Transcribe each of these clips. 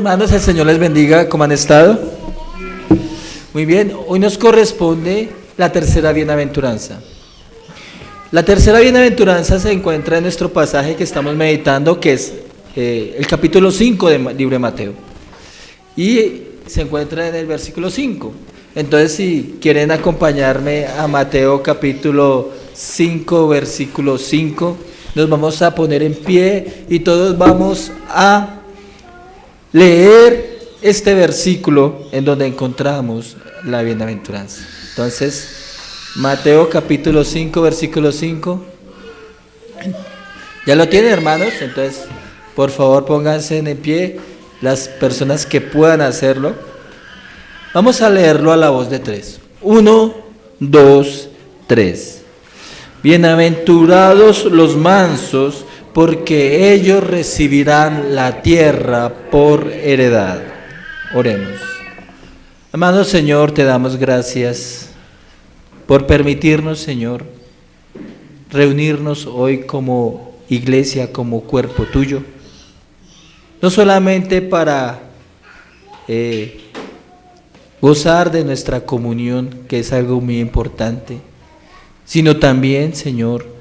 hermanos, el Señor les bendiga. ¿Cómo han estado? Muy bien, hoy nos corresponde la tercera bienaventuranza. La tercera bienaventuranza se encuentra en nuestro pasaje que estamos meditando, que es el capítulo 5 del libro de Mateo. Y se encuentra en el versículo 5. Entonces, si quieren acompañarme a Mateo capítulo 5, versículo 5, nos vamos a poner en pie y todos vamos a leer este versículo en donde encontramos la bienaventuranza. Entonces, Mateo capítulo 5, versículo 5. ¿Ya lo tienen, hermanos? Entonces, por favor, pónganse en pie las personas que puedan hacerlo. Vamos a leerlo a la voz de 3. 1, 2, 3. Bienaventurados los mansos, porque ellos recibirán la tierra por heredad. Oremos. Amado Señor, te damos gracias por permitirnos, Señor, reunirnos hoy como iglesia, como cuerpo tuyo, no solamente para gozar de nuestra comunión, que es algo muy importante, sino también, Señor,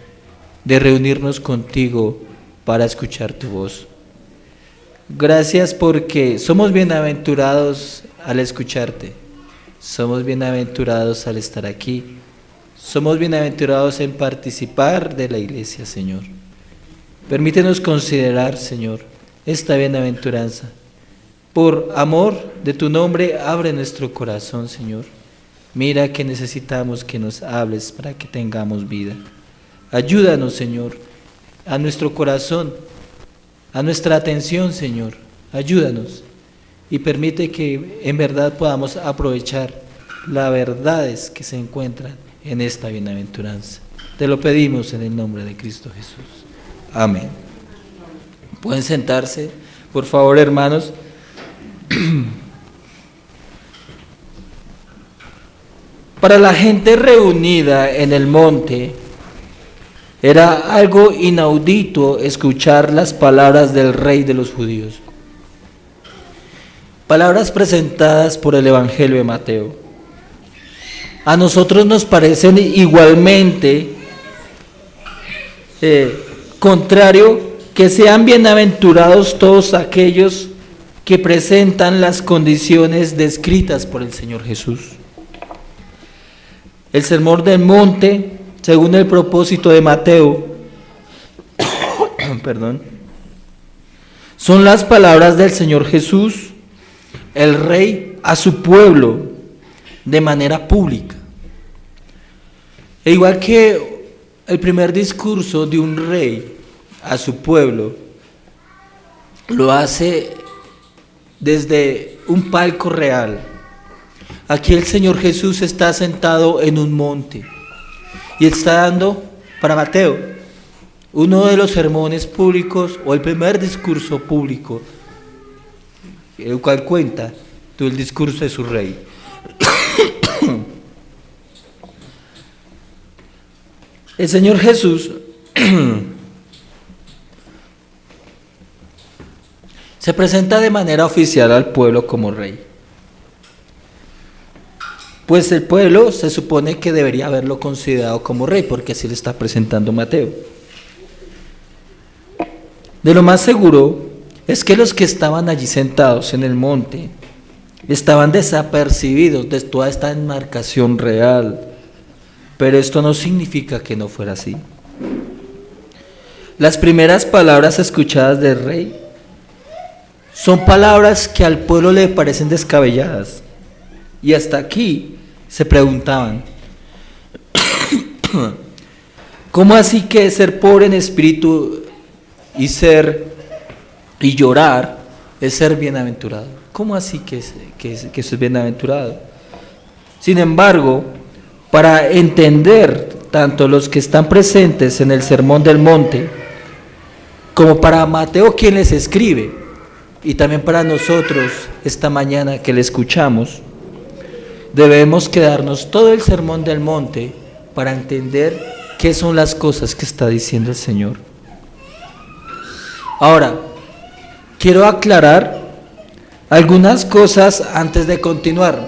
de reunirnos contigo para escuchar tu voz. Gracias porque somos bienaventurados al escucharte, somos bienaventurados al estar aquí, somos bienaventurados en participar de la iglesia, Señor. Permítenos considerar, Señor, esta bienaventuranza. Por amor de tu nombre, abre nuestro corazón, Señor. Mira que necesitamos que nos hables para que tengamos vida. Ayúdanos, Señor, a nuestro corazón, a nuestra atención, Señor. Ayúdanos y permite que en verdad podamos aprovechar las verdades que se encuentran en esta bienaventuranza. Te lo pedimos en el nombre de Cristo Jesús. Amén. Pueden sentarse, por favor, hermanos. Para la gente reunida en el monte, era algo inaudito escuchar las palabras del rey de los judíos. Palabras presentadas por el Evangelio de Mateo. A nosotros nos parecen igualmente contrario que sean bienaventurados todos aquellos que presentan las condiciones descritas por el Señor Jesús. El Sermón del Monte, según el propósito de Mateo, son las palabras del Señor Jesús, el Rey, a su pueblo de manera pública. E igual que el primer discurso de un rey a su pueblo, lo hace desde un palco real. Aquí el Señor Jesús está sentado en un monte y está dando, para Mateo, uno de los sermones públicos o el primer discurso público, el cual cuenta el discurso de su rey. El Señor Jesús se presenta de manera oficial al pueblo como rey. Pues el pueblo se supone que debería haberlo considerado como rey, porque así le está presentando Mateo. De lo más seguro es que los que estaban allí sentados en el monte estaban desapercibidos de toda esta enmarcación real, pero esto no significa que no fuera así. Las primeras palabras escuchadas del rey son palabras que al pueblo le parecen descabelladas, y hasta aquí se preguntaban, ¿cómo así que ser pobre en espíritu y llorar es ser bienaventurado? ¿Cómo así que eso es bienaventurado? Sin embargo, para entender tanto los que están presentes en el Sermón del Monte, como para Mateo quien les escribe, y también para nosotros esta mañana que le escuchamos, debemos quedarnos todo el Sermón del Monte para entender qué son las cosas que está diciendo el Señor. Ahora, quiero aclarar Algunas cosas antes de continuar,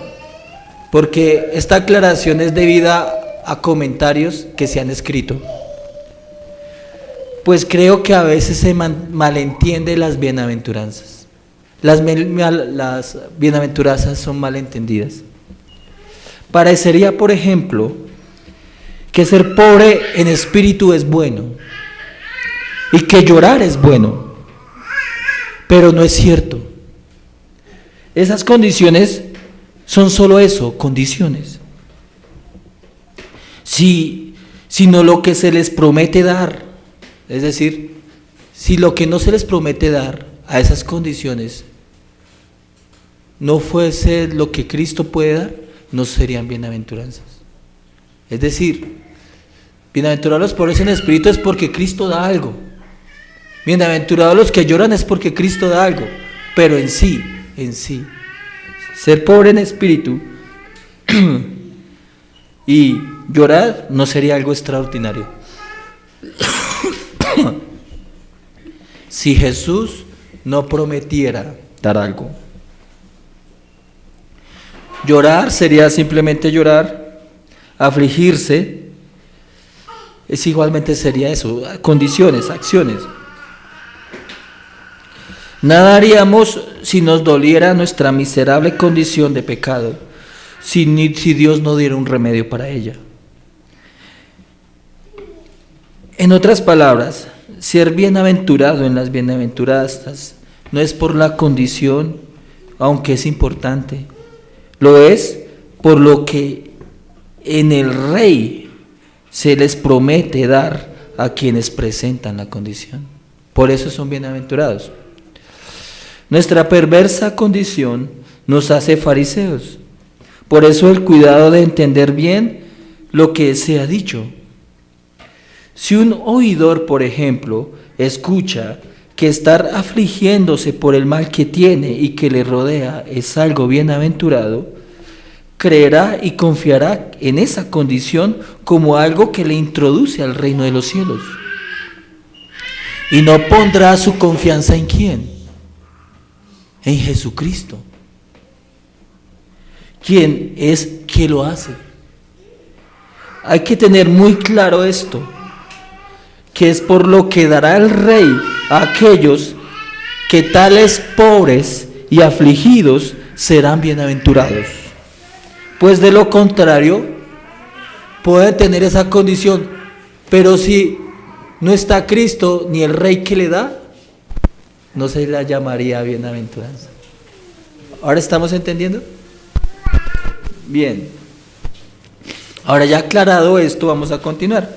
porque esta aclaración es debida a comentarios que se han escrito. Pues creo que a veces se malentiende las bienaventuranzas. Las bienaventuranzas son malentendidas. Parecería, por ejemplo, que ser pobre en espíritu es bueno y que llorar es bueno, pero no es cierto. Esas condiciones son solo eso, condiciones. Sino lo que se les promete dar, es decir, si lo que no se les promete dar a esas condiciones no fuese lo que Cristo puede dar, no serían bienaventuranzas. Es decir, bienaventurados los pobres en espíritu es porque Cristo da algo. Bienaventurados los que lloran es porque Cristo da algo. Pero en sí, ser pobre en espíritu y llorar no sería algo extraordinario. Si Jesús no prometiera dar algo. Llorar sería simplemente llorar, afligirse, igualmente sería eso, condiciones, acciones. Nada haríamos si nos doliera nuestra miserable condición de pecado, si Dios no diera un remedio para ella. En otras palabras, ser bienaventurado en las bienaventuranzas no es por la condición, aunque es importante. Lo es por lo que en el Rey se les promete dar a quienes presentan la condición. Por eso son bienaventurados. Nuestra perversa condición nos hace fariseos. Por eso el cuidado de entender bien lo que se ha dicho. Si un oidor, por ejemplo, escucha que estar afligiéndose por el mal que tiene y que le rodea es algo bienaventurado, creerá y confiará en esa condición como algo que le introduce al reino de los cielos. Y no pondrá su confianza en ¿quién? En Jesucristo. ¿Quién es que lo hace? Hay que tener muy claro esto, que es por lo que dará el Rey a aquellos que tales pobres y afligidos serán bienaventurados. Pues de lo contrario, puede tener esa condición, pero si no está Cristo ni el Rey que le da, no se la llamaría bienaventuranza. ¿Ahora estamos entendiendo? Bien. Ahora ya aclarado esto, vamos a continuar.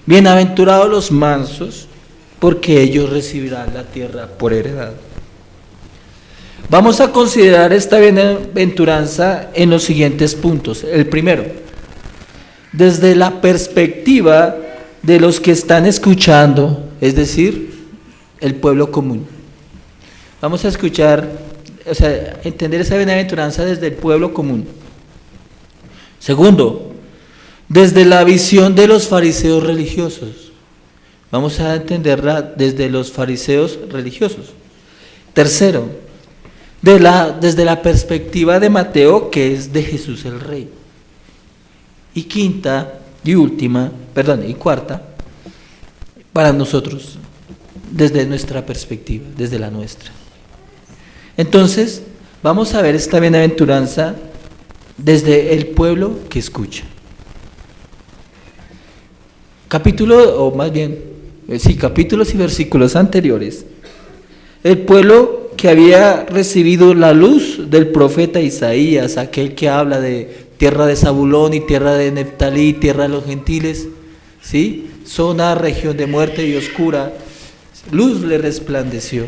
Bienaventurados los mansos, porque ellos recibirán la tierra por heredad. Vamos a considerar esta bienaventuranza en los siguientes puntos. El primero, desde la perspectiva de los que están escuchando, es decir, el pueblo común. Vamos a escuchar, entender esa bienaventuranza desde el pueblo común. Segundo, desde la visión de los fariseos religiosos. Vamos a entenderla desde los fariseos religiosos. Tercero, desde la perspectiva de Mateo, que es de Jesús el Rey. Y cuarta, para nosotros, desde nuestra perspectiva, desde la nuestra. Entonces, vamos a ver esta bienaventuranza desde el pueblo que escucha. Capítulos y versículos anteriores. El pueblo que había recibido la luz del profeta Isaías, aquel que habla de tierra de Zabulón y tierra de Neftalí, tierra de los gentiles, ¿sí? Zona, región de muerte y oscura, luz le resplandeció.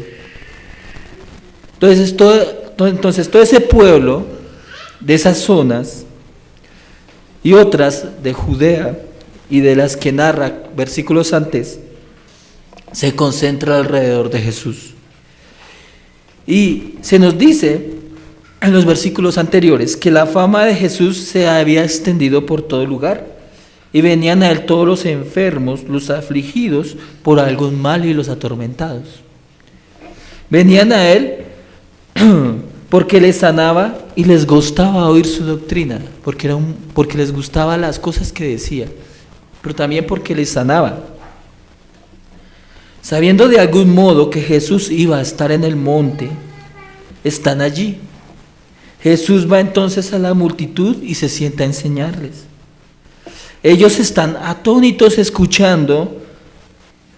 Entonces todo ese pueblo de esas zonas y otras de Judea y de las que narra versículos antes, se concentra alrededor de Jesús. Y se nos dice en los versículos anteriores que la fama de Jesús se había extendido por todo lugar y venían a él todos los enfermos, los afligidos por algún mal y los atormentados. Venían a él porque les sanaba y les gustaba oír su doctrina, porque les gustaban las cosas que decía, pero también porque les sanaba. Sabiendo de algún modo que Jesús iba a estar en el monte, están allí. Jesús va entonces a la multitud y se sienta a enseñarles. Ellos están atónitos escuchando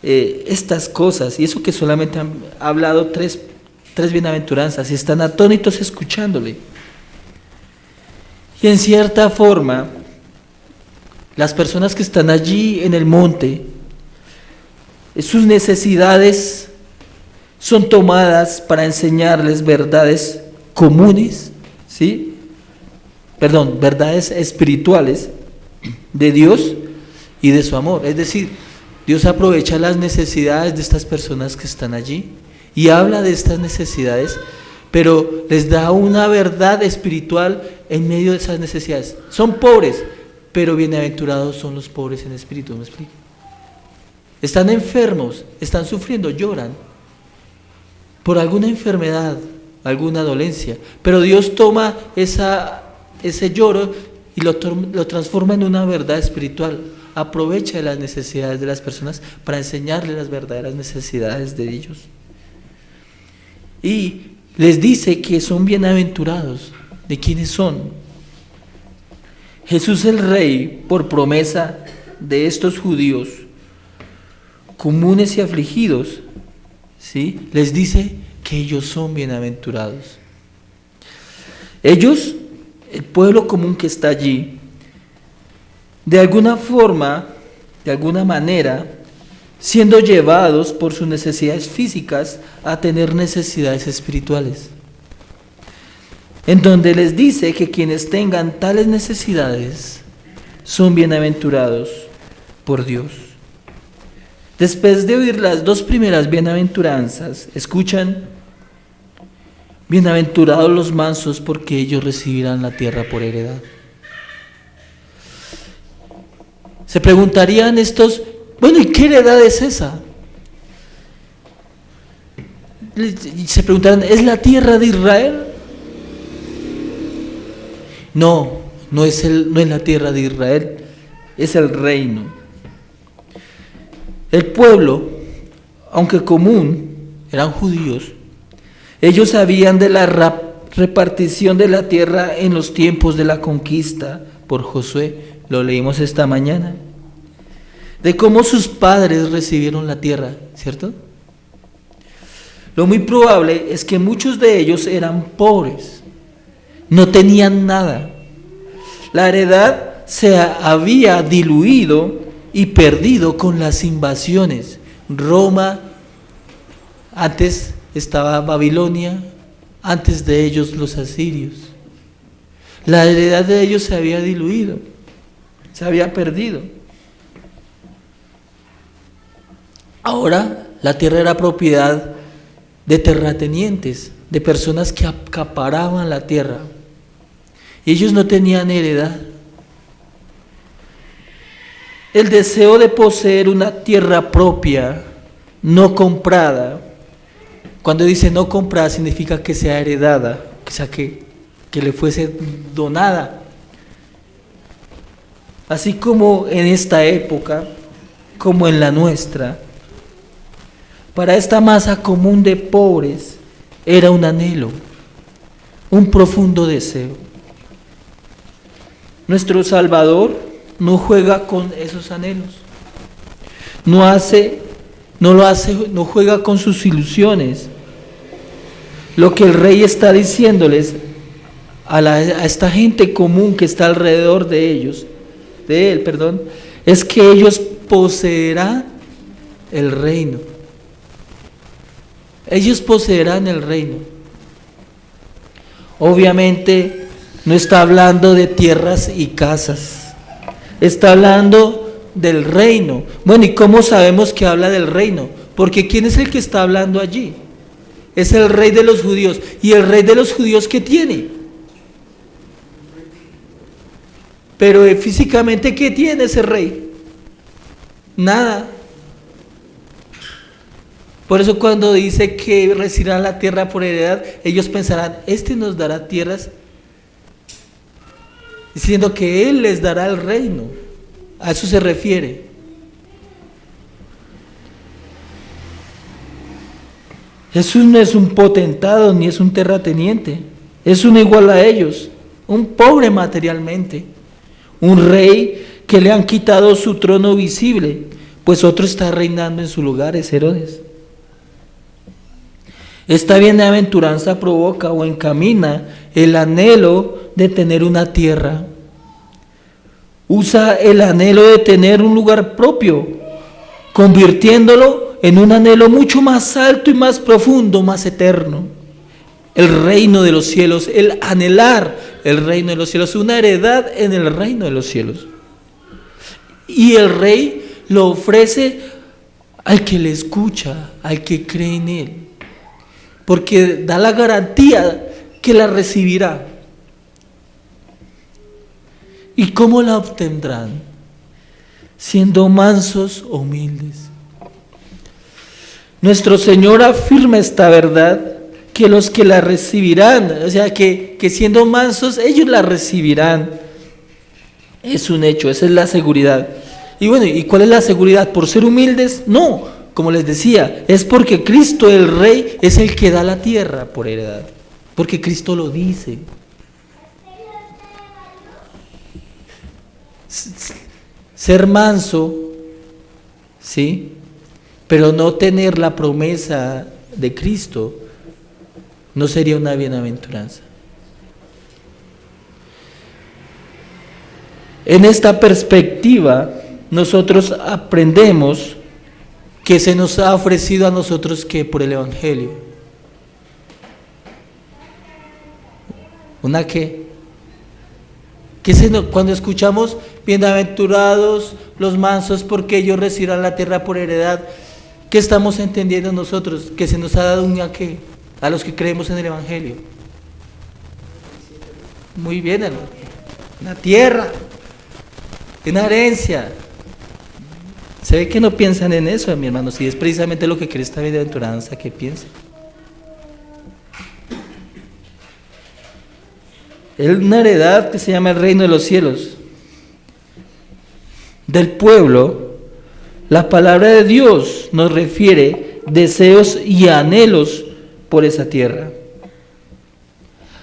estas cosas, y eso que solamente han hablado tres bienaventuranzas, y están atónitos escuchándole. Y en cierta forma, las personas que están allí en el monte, sus necesidades son tomadas para enseñarles verdades comunes, ¿sí? Verdades espirituales de Dios y de su amor. Es decir, Dios aprovecha las necesidades de estas personas que están allí y habla de estas necesidades, pero les da una verdad espiritual en medio de esas necesidades. Son pobres, pero bienaventurados son los pobres en espíritu, ¿me explico? Están enfermos, están sufriendo, lloran por alguna enfermedad, alguna dolencia, pero Dios toma ese lloro y lo transforma en una verdad espiritual. Aprovecha las necesidades de las personas para enseñarles las verdaderas necesidades de ellos. Y les dice que son bienaventurados. ¿De quiénes son? Jesús el Rey, por promesa de estos judíos comunes y afligidos, ¿sí?, les dice que ellos son bienaventurados. Ellos, el pueblo común que está allí, de alguna forma, de alguna manera, siendo llevados por sus necesidades físicas a tener necesidades espirituales, en donde les dice que quienes tengan tales necesidades son bienaventurados por Dios. Después de oír las dos primeras bienaventuranzas, escuchan: bienaventurados los mansos, porque ellos recibirán la tierra por heredad. Se preguntarían estos: bueno, ¿y qué heredad es esa? Se preguntarán: ¿es la tierra de Israel? No es la tierra de Israel, es el reino. El pueblo, aunque común, eran judíos. Ellos sabían de la repartición de la tierra en los tiempos de la conquista por Josué, lo leímos esta mañana, de cómo sus padres recibieron la tierra, ¿cierto? Lo muy probable es que muchos de ellos eran pobres, no tenían nada. La heredad se había diluido y perdido con las invasiones. Roma, antes estaba Babilonia, antes de ellos los asirios. La heredad de ellos se había diluido, se había perdido. Ahora la tierra era propiedad de terratenientes, de personas que acaparaban la tierra. Y ellos no tenían heredad. El deseo de poseer una tierra propia, no comprada. Cuando dice no comprada, significa que sea heredada, o sea, que le fuese donada. Así como en esta época, como en la nuestra, para esta masa común de pobres era un anhelo, un profundo deseo. Nuestro Salvador no juega con esos anhelos, no juega con sus ilusiones. Lo que el Rey está diciéndoles a esta gente común que está alrededor de él, es que ellos poseerán el reino. Ellos poseerán el reino. Obviamente no está hablando de tierras y casas, está hablando del reino. Bueno, ¿y cómo sabemos que habla del reino? Porque ¿quién es el que está hablando allí? Es el Rey de los judíos. ¿Y el Rey de los judíos qué tiene? Pero físicamente, ¿qué tiene ese rey? Nada. Por eso cuando dice que recibirán la tierra por heredad, ellos pensarán, este nos dará tierras, diciendo que Él les dará el reino. A eso se refiere. Jesús no es un potentado ni es un terrateniente, es uno igual a ellos, un pobre materialmente, un rey que le han quitado su trono visible, pues otro está reinando en su lugar, es Herodes. Esta bienaventuranza provoca o encamina el anhelo de tener una tierra. Usa el anhelo de tener un lugar propio, convirtiéndolo en un anhelo mucho más alto y más profundo, más eterno. El reino de los cielos, el anhelar el reino de los cielos, una heredad en el reino de los cielos. Y el rey lo ofrece al que le escucha, al que cree en él, porque da la garantía que la recibirá. ¿Y cómo la obtendrán? Siendo mansos o humildes. Nuestro Señor afirma esta verdad, que los que la recibirán, o sea, que siendo mansos, ellos la recibirán. Es un hecho, esa es la seguridad. Y bueno, ¿y cuál es la seguridad? ¿Por ser humildes? No, como les decía, es porque Cristo el Rey es el que da la tierra por heredad, porque Cristo lo dice. Ser manso, ¿sí? Pero no tener la promesa de Cristo no sería una bienaventuranza. En esta perspectiva, nosotros aprendemos que se nos ha ofrecido a nosotros que por el Evangelio. ¿Una qué? Cuando escuchamos bienaventurados los mansos porque ellos recibirán la tierra por heredad, ¿qué estamos entendiendo nosotros? Que se nos ha dado una qué a los que creemos en el Evangelio. Muy bien, hermano. Una tierra, una herencia. Se ve que no piensan en eso, mi hermano, si es precisamente lo que cree esta bienaventuranza que piensa. Es una heredad que se llama el reino de los cielos. Del pueblo, la palabra de Dios nos refiere deseos y anhelos por esa tierra.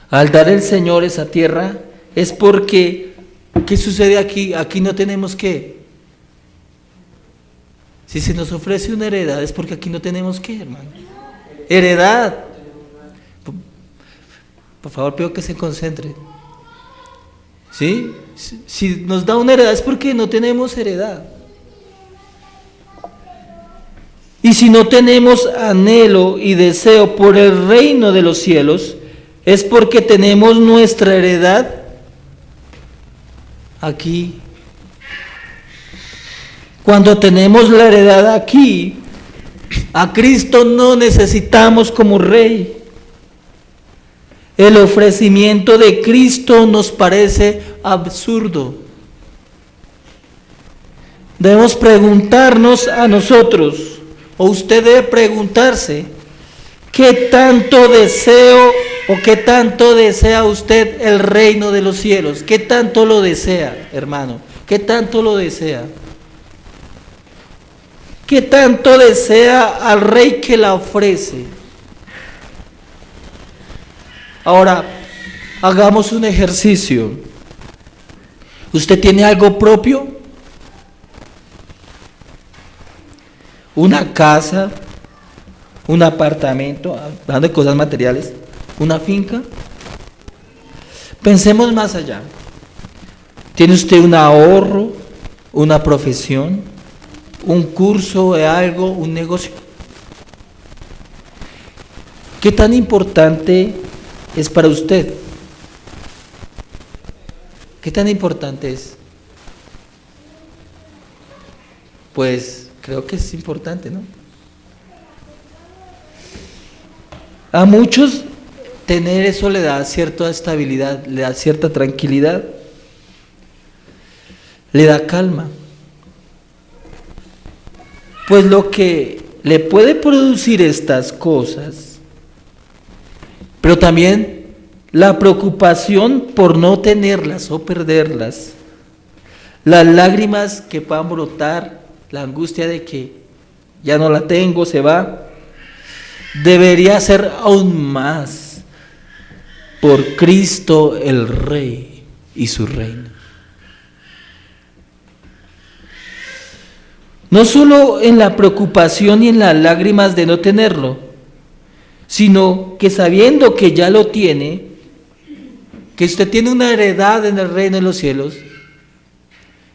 Al dar el Señor esa tierra, es porque, ¿qué sucede aquí? Aquí no tenemos qué. Si se nos ofrece una heredad, es porque aquí no tenemos qué, hermano. Heredad. Por favor, pido que se concentre. ¿Sí? Si nos da una heredad es porque no tenemos heredad. Y si no tenemos anhelo y deseo por el reino de los cielos, es porque tenemos nuestra heredad aquí. Cuando tenemos la heredad aquí, a Cristo no necesitamos como Rey. El ofrecimiento de Cristo nos parece absurdo. Debemos preguntarnos a nosotros, o usted debe preguntarse, ¿qué tanto deseo o qué tanto desea usted el reino de los cielos? ¿Qué tanto lo desea, hermano? ¿Qué tanto lo desea? ¿Qué tanto desea al Rey que la ofrece? Ahora, hagamos un ejercicio. ¿Usted tiene algo propio? ¿Una casa? ¿Un apartamento? Hablando de cosas materiales. ¿Una finca? Pensemos más allá. ¿Tiene usted un ahorro? ¿Una profesión? ¿Un curso de algo? ¿Un negocio? ¿Qué tan importante es para usted? ¿Qué tan importante es? Pues creo que es importante, ¿no? A muchos tener eso le da cierta estabilidad, le da cierta tranquilidad, le da calma. Pues lo que le puede producir estas cosas, pero también la preocupación por no tenerlas o perderlas, las lágrimas que puedan brotar, la angustia de que ya no la tengo, se va, debería ser aún más por Cristo el Rey y su reino. No solo en la preocupación y en las lágrimas de no tenerlo, sino que sabiendo que ya lo tiene, que usted tiene una heredad en el reino de los cielos,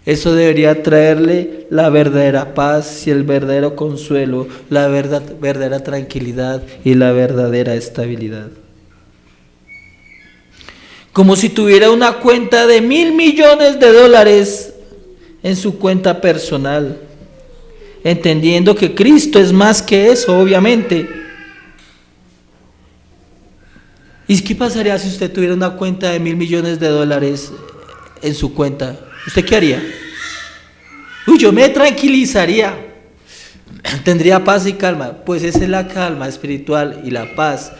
eso debería traerle la verdadera paz y el verdadero consuelo, la verdadera tranquilidad y la verdadera estabilidad. Como si tuviera una cuenta de $1,000 millones en su cuenta personal, entendiendo que Cristo es más que eso, obviamente. ¿Y qué pasaría si usted tuviera una cuenta de $1,000 millones en su cuenta? ¿Usted qué haría? Yo me tranquilizaría, tendría paz y calma. Pues esa es la calma espiritual y la paz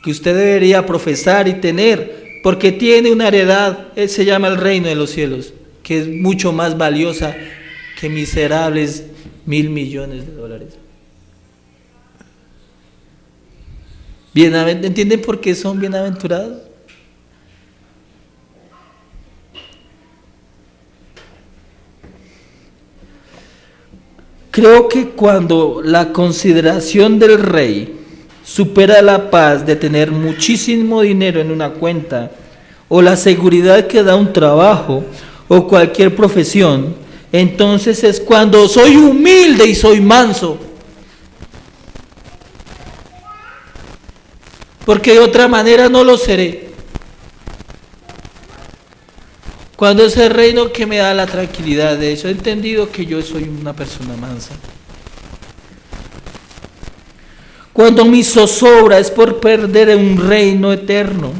que usted debería profesar y tener, porque tiene una heredad, se llama el reino de los cielos, que es mucho más valiosa que miserables $1,000 millones. ¿Entienden por qué son bienaventurados? Creo que cuando la consideración del rey supera la paz de tener muchísimo dinero en una cuenta, o la seguridad que da un trabajo o cualquier profesión, entonces es cuando soy humilde y soy manso. Porque de otra manera no lo seré. Cuando es el reino que me da la tranquilidad de eso, he entendido que yo soy una persona mansa. Cuando mi zozobra es por perder un reino eterno.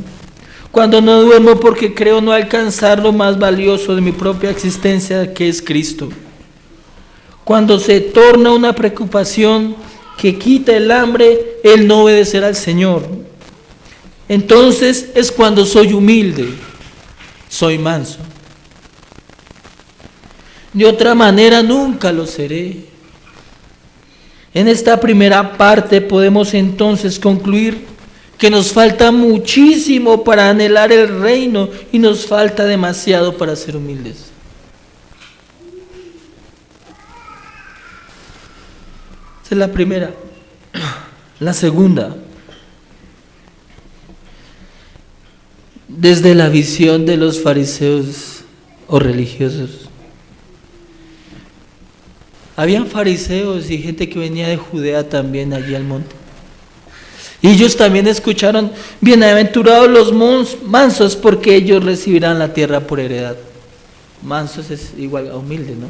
Cuando no duermo porque creo no alcanzar lo más valioso de mi propia existencia, que es Cristo. Cuando se torna una preocupación que quita el hambre, el no obedecer al Señor. Entonces es cuando soy humilde, soy manso. De otra manera nunca lo seré. En esta primera parte podemos entonces concluir que nos falta muchísimo para anhelar el reino y nos falta demasiado para ser humildes. Esa es la primera. La segunda, desde la visión de los fariseos o religiosos. Habían fariseos y gente que venía de Judea también allí al monte. Y ellos también escucharon: bienaventurados los mansos, porque ellos recibirán la tierra por heredad. Mansos es igual a humilde, ¿no?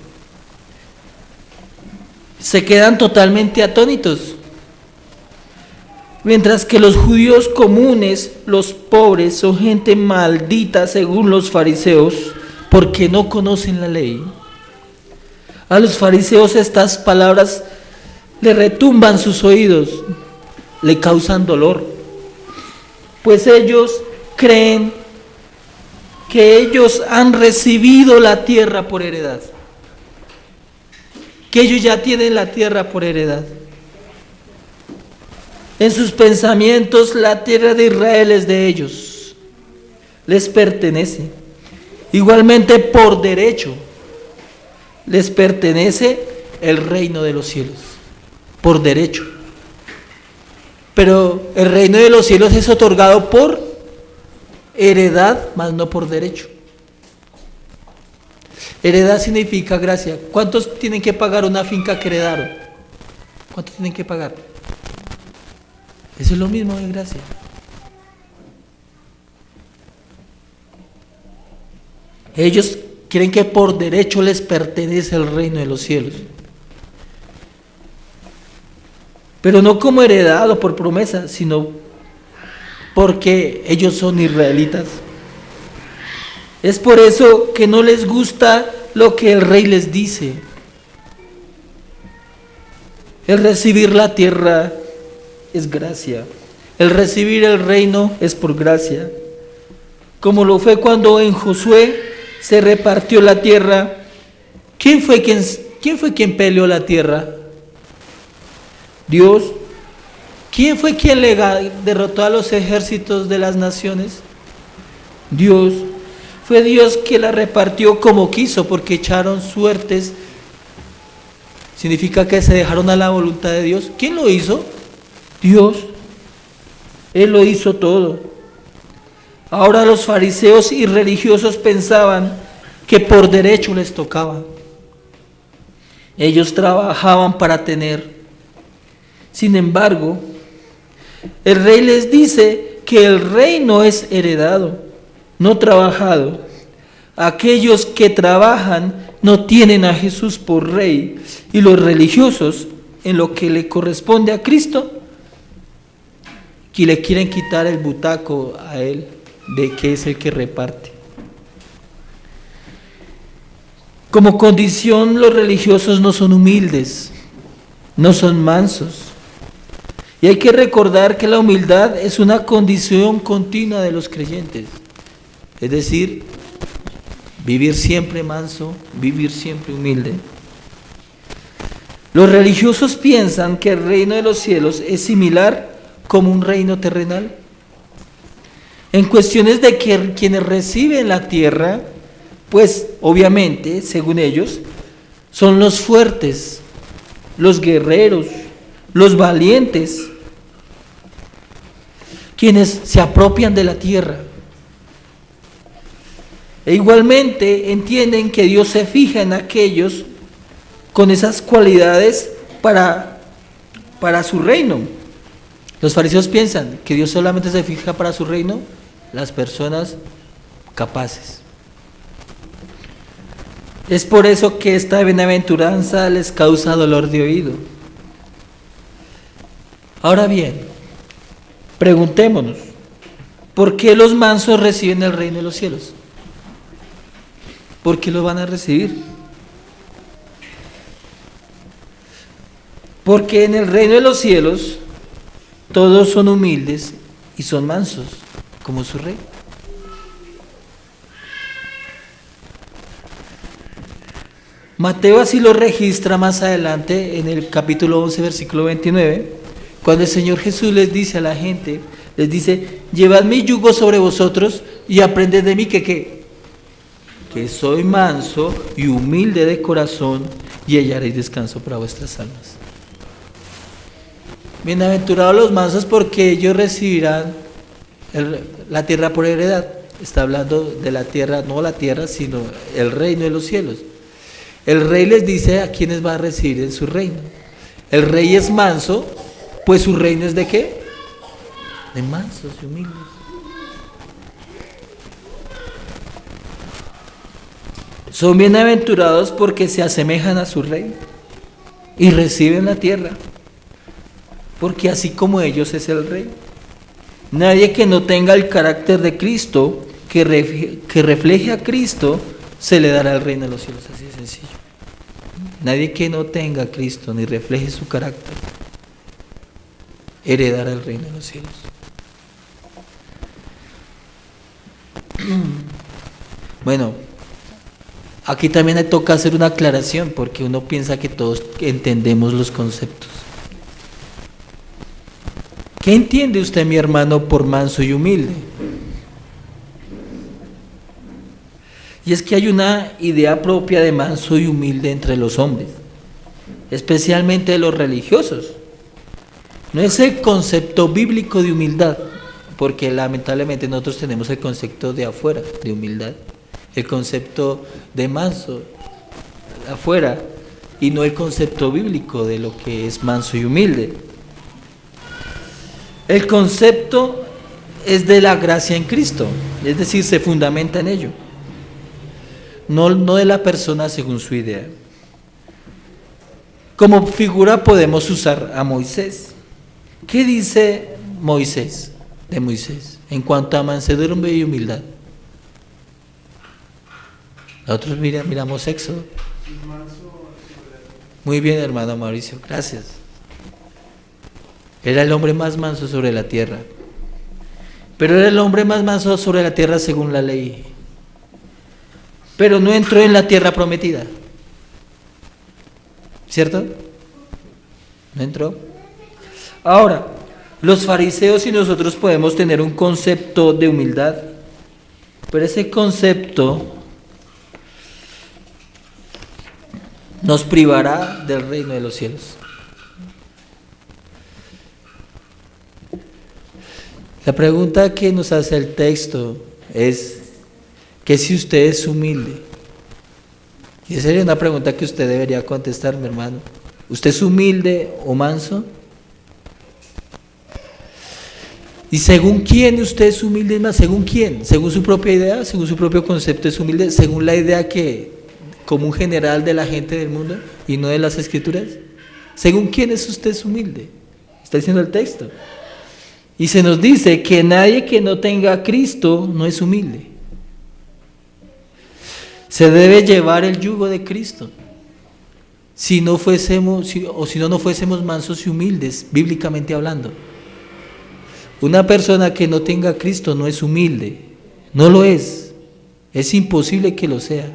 Se quedan totalmente atónitos. Mientras que los judíos comunes, los pobres, son gente maldita según los fariseos, porque no conocen la ley. A los fariseos estas palabras le retumban sus oídos, le causan dolor, pues ellos creen que ellos han recibido la tierra por heredad, que ellos ya tienen la tierra por heredad. En sus pensamientos la tierra de Israel es de ellos, les pertenece. Igualmente por derecho les pertenece el reino de los cielos, por derecho. Pero el reino de los cielos es otorgado por heredad, mas no por derecho. Heredad significa gracia. ¿Cuántos tienen que pagar una finca que heredaron? ¿Cuántos tienen que pagar? Eso es lo mismo de gracia. Ellos creen que por derecho les pertenece el reino de los cielos. Pero no como heredad o por promesa, sino porque ellos son israelitas. Es por eso que no les gusta lo que el rey les dice. El recibir la tierra es gracia. El recibir el reino es por gracia. Como lo fue cuando en Josué se repartió la tierra. ¿Quién fue quien peleó la tierra? Dios. ¿Quién fue quien le derrotó a los ejércitos de las naciones? Dios. Fue Dios quien la repartió como quiso, porque echaron suertes. Significa que se dejaron a la voluntad de Dios. ¿Quién lo hizo? Dios. Él lo hizo todo. Ahora los fariseos y religiosos pensaban que por derecho les tocaba. Ellos trabajaban para tener. Sin embargo, el rey les dice que el reino es heredado, no trabajado. Aquellos que trabajan no tienen a Jesús por rey, y los religiosos, en lo que le corresponde a Cristo, que le quieren quitar el butaco a él, de que es el que reparte. Como condición, los religiosos no son humildes, no son mansos. Y hay que recordar que la humildad es una condición continua de los creyentes. Es decir, vivir siempre manso, vivir siempre humilde. Los religiosos piensan que el reino de los cielos es similar como un reino terrenal. En cuestiones de que quienes reciben la tierra, pues obviamente, según ellos, son los fuertes, los guerreros, los valientes, quienes se apropian de la tierra. E igualmente entienden que Dios se fija en aquellos con esas cualidades para su reino. Los fariseos piensan que Dios solamente se fija para su reino las personas capaces. Es por eso que esta bienaventuranza les causa dolor de oído. Ahora bien, preguntémonos, ¿por qué los mansos reciben el reino de los cielos? ¿Por qué lo van a recibir? Porque en el reino de los cielos todos son humildes y son mansos, como su rey. Mateo así lo registra más adelante en el capítulo 11, versículo 29, cuando el Señor Jesús les dice a la gente, les dice, llevad mi yugo sobre vosotros y aprended de mí que soy manso y humilde de corazón y hallaréis descanso para vuestras almas. Bienaventurados los mansos porque ellos recibirán la tierra por heredad. Está hablando de la tierra, no la tierra, sino el reino de los cielos. El rey les dice a quienes va a recibir en su reino. El rey es manso, pues su reino es ¿de qué? De mansos y humildes. Son bienaventurados porque se asemejan a su rey y reciben la tierra, porque así como ellos es el rey. Nadie que no tenga el carácter de Cristo, que refleje a Cristo, se le dará el reino de los cielos, así de sencillo. Nadie que no tenga a Cristo ni refleje su carácter, heredará el reino de los cielos. Bueno, aquí también le toca hacer una aclaración, porque uno piensa que todos entendemos los conceptos. ¿Qué entiende usted, mi hermano, por manso y humilde? Y es que hay una idea propia de manso y humilde entre los hombres, especialmente de los religiosos. No es el concepto bíblico de humildad, porque lamentablemente nosotros tenemos el concepto de afuera, de humildad, el concepto de manso afuera, y no el concepto bíblico de lo que es manso y humilde. El concepto es de la gracia en Cristo, es decir, se fundamenta en ello, no de la persona según su idea. Como figura podemos usar a Moisés. ¿Qué dice Moisés de Moisés en cuanto a mansedumbre y humildad? Nosotros miramos Éxodo. Muy bien, hermano Mauricio, gracias. Era el hombre más manso sobre la tierra. Pero era el hombre más manso sobre la tierra según la ley. Pero no entró en la tierra prometida. ¿Cierto? No entró. Ahora, los fariseos y nosotros podemos tener un concepto de humildad, pero ese concepto nos privará del reino de los cielos. La pregunta que nos hace el texto es que si usted es humilde. Y esa sería una pregunta que usted debería contestar, mi hermano. ¿Usted es humilde o manso? ¿Y según quién usted es humilde? Más, ¿según quién? ¿Según su propia idea? ¿Según su propio concepto es humilde? ¿Según la idea que, como un general de la gente del mundo y no de las Escrituras? ¿Según quién es usted humilde? Está diciendo el texto. Y se nos dice que nadie que no tenga a Cristo no es humilde. Se debe llevar el yugo de Cristo. Si no fuésemos mansos y humildes, bíblicamente hablando. Una persona que no tenga a Cristo no es humilde, no lo es. Es imposible que lo sea.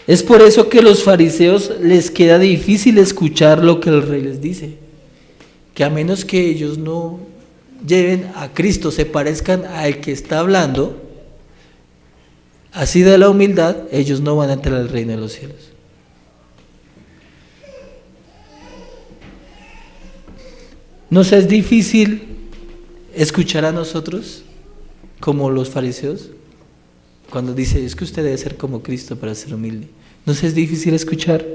Es por eso que a los fariseos les queda difícil escuchar lo que el rey les dice. Que a menos que ellos no lleven a Cristo, se parezcan al que está hablando, así de la humildad, ellos no van a entrar al reino de los cielos. ¿Nos es difícil escuchar a nosotros como los fariseos? Cuando dice, es que usted debe ser como Cristo para ser humilde. ¿Nos es difícil escuchar?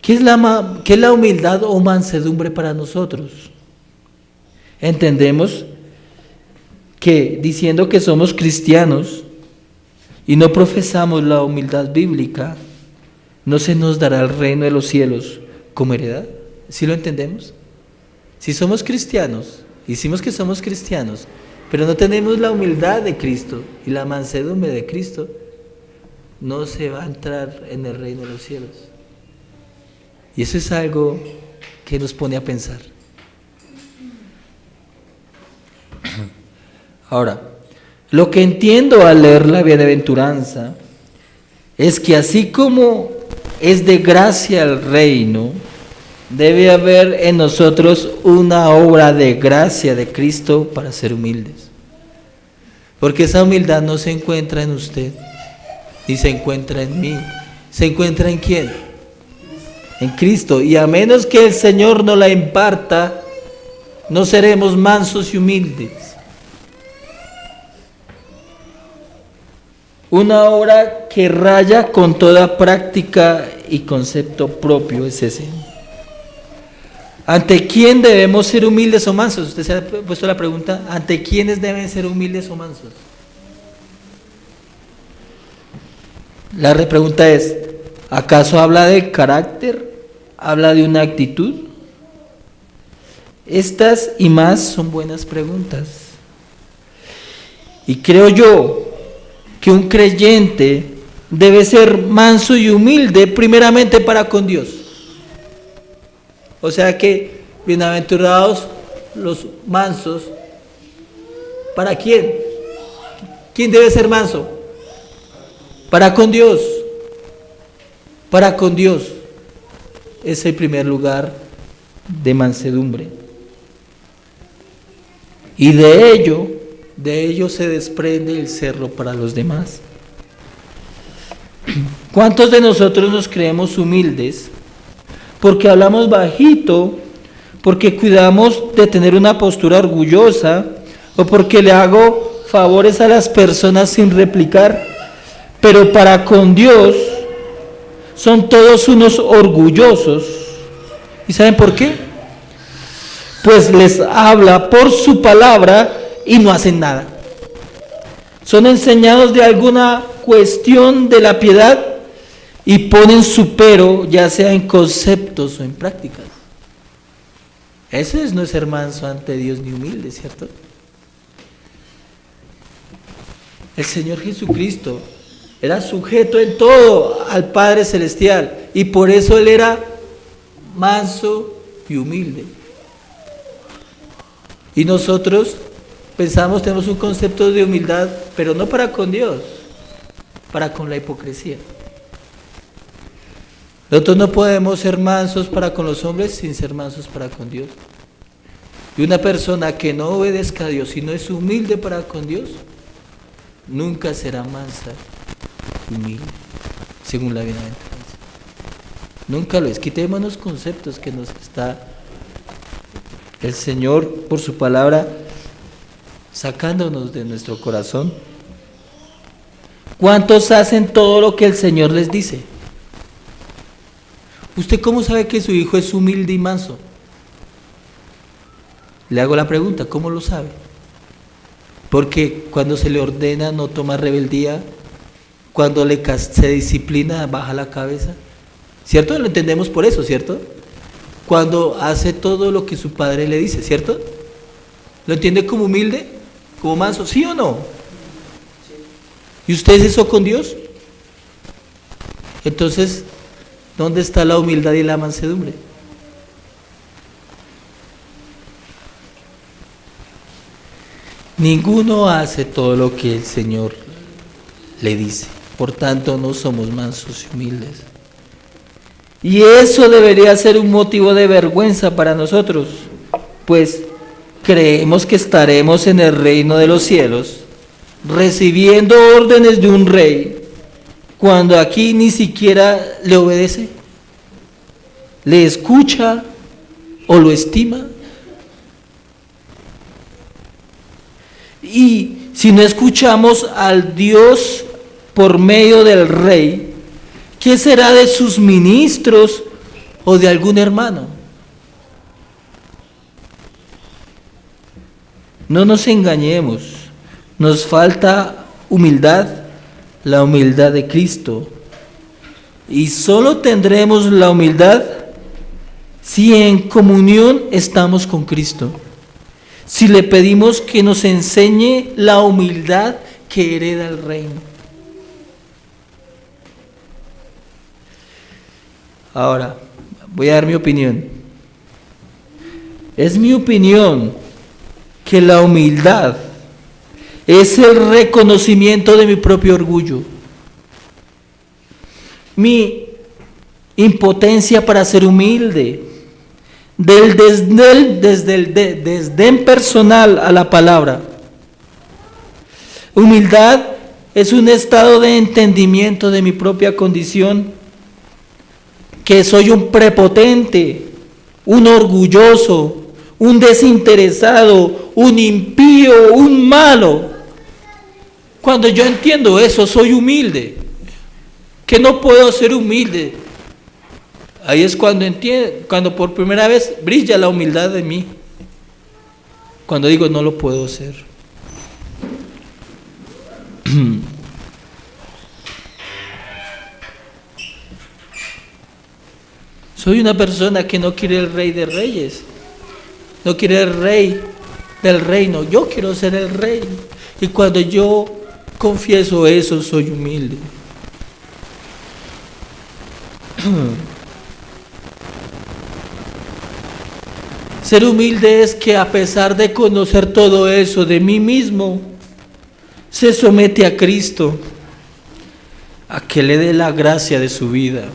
¿Qué es la humildad o mansedumbre para nosotros? Entendemos que diciendo que somos cristianos y no profesamos la humildad bíblica, no se nos dará el reino de los cielos como heredad. ¿Sí lo entendemos? Si somos cristianos, decimos que somos cristianos, pero no tenemos la humildad de Cristo y la mansedumbre de Cristo, no se va a entrar en el reino de los cielos. Y eso es algo que nos pone a pensar. Ahora, lo que entiendo al leer la bienaventuranza es que así como es de gracia el reino, debe haber en nosotros una obra de gracia de Cristo para ser humildes. Porque esa humildad no se encuentra en usted, ni se encuentra en mí. ¿Se encuentra en quién? En Cristo. Y a menos que el Señor nos la imparta, no seremos mansos y humildes. Una obra que raya con toda práctica y concepto propio es ese. ¿Ante quién debemos ser humildes o mansos? Usted se ha puesto la pregunta, ¿ante quiénes deben ser humildes o mansos? La pregunta es, ¿acaso habla de carácter? ¿Habla de una actitud? Estas y más son buenas preguntas. Y creo yo que un creyente debe ser manso y humilde primeramente para con Dios. O sea que, bienaventurados los mansos, ¿para quién? ¿Quién debe ser manso? Para con Dios. Para con Dios. Es el primer lugar de mansedumbre. Y de ello se desprende el serlo para los demás. ¿Cuántos de nosotros nos creemos humildes? Porque hablamos bajito, porque cuidamos de tener una postura orgullosa, o porque le hago favores a las personas sin replicar, pero para con Dios son todos unos orgullosos. ¿Y saben por qué? Pues les habla por su palabra y no hacen nada. Son enseñados de alguna cuestión de la piedad y ponen su pero, ya sea en conceptos o en prácticas. Eso no es ser manso ante Dios ni humilde, ¿cierto? El Señor Jesucristo era sujeto en todo al Padre Celestial y por eso Él era manso y humilde. Y nosotros pensamos, tenemos un concepto de humildad, pero no para con Dios, para con la hipocresía. Nosotros no podemos ser mansos para con los hombres sin ser mansos para con Dios. Y una persona que no obedezca a Dios y no es humilde para con Dios, nunca será mansa y humilde, según la bienaventuranza. Nunca lo es. Quitémonos conceptos que nos está el Señor, por su palabra, sacándonos de nuestro corazón. ¿Cuántos hacen todo lo que el Señor les dice? ¿Usted cómo sabe que su hijo es humilde y manso? Le hago la pregunta, ¿cómo lo sabe? Porque cuando se le ordena no toma rebeldía, cuando se disciplina baja la cabeza, ¿cierto? Lo entendemos por eso, ¿cierto? Cuando hace todo lo que su padre le dice, ¿cierto? ¿Lo entiende como humilde? ¿Como manso? ¿Sí o no? ¿Y usted es eso con Dios? Entonces, ¿dónde está la humildad y la mansedumbre? Ninguno hace todo lo que el Señor le dice. Por tanto, no somos mansos y humildes. Y eso debería ser un motivo de vergüenza para nosotros, pues creemos que estaremos en el reino de los cielos, recibiendo órdenes de un rey, cuando aquí ni siquiera le obedece, le escucha o lo estima. Y si no escuchamos al Dios por medio del rey, ¿qué será de sus ministros o de algún hermano? No nos engañemos, nos falta humildad, la humildad de Cristo. Y solo tendremos la humildad si en comunión estamos con Cristo. Si le pedimos que nos enseñe la humildad que hereda el reino. Ahora, voy a dar mi opinión. Es mi opinión que la humildad es el reconocimiento de mi propio orgullo, mi impotencia para ser humilde, desde el desdén personal a la palabra. Humildad es un estado de entendimiento de mi propia condición, que soy un prepotente, un orgulloso, un desinteresado, un impío, un malo. Cuando yo entiendo eso, soy humilde, que no puedo ser humilde. Ahí es cuando entiendo, cuando por primera vez brilla la humildad de mí. Cuando digo no lo puedo ser. Soy una persona que no quiere el rey de reyes, no quiere el rey del reino, yo quiero ser el rey. Y cuando yo confieso eso, soy humilde. Ser humilde es que a pesar de conocer todo eso de mí mismo, se somete a Cristo, a que le dé la gracia de su vida,